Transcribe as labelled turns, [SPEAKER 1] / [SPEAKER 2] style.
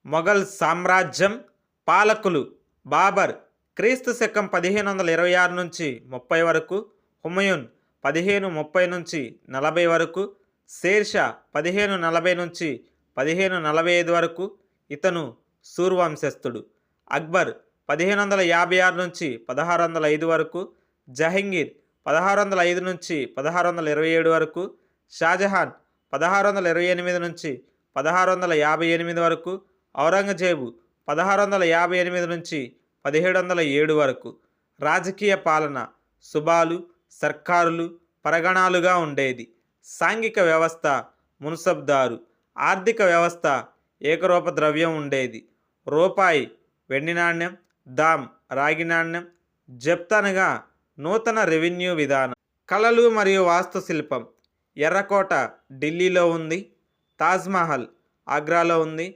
[SPEAKER 1] మొఘల్ సామ్రాజ్యం పాలకులు బాబర్ క్రీస్తు శకం 1526 నుంచి 30 వరకు, హుమయూన్ 1530 నుంచి 40 వరకు, షేర్షా 1540 నుంచి 1545 వరకు. ఇతను సూర్ వంశస్థుడు. అక్బర్ 1556 నుంచి 1605 వరకు, జహంగీర్ 1605 నుంచి 1627 వరకు, షాజహాన్ 1628 నుంచి 1658 వరకు, ఔరంగజేబు 1658 నుంచి 1707 వరకు. రాజకీయ పాలన సుబాలు, సర్కారులు, పరగణాలుగా ఉండేది. సాంఘిక వ్యవస్థ మున్సబ్దారు. ఆర్థిక వ్యవస్థ ఏకరూప ద్రవ్యం ఉండేది. రూపాయి వెండి నాణ్యం, దామ్ రాగి నాణ్యం, జప్త్ అనగా నూతన రెవెన్యూ విధానం. కళలు మరియు వాస్తుశిల్పం. ఎర్రకోట ఢిల్లీలో ఉంది. తాజ్మహల్ ఆగ్రాలో ఉంది.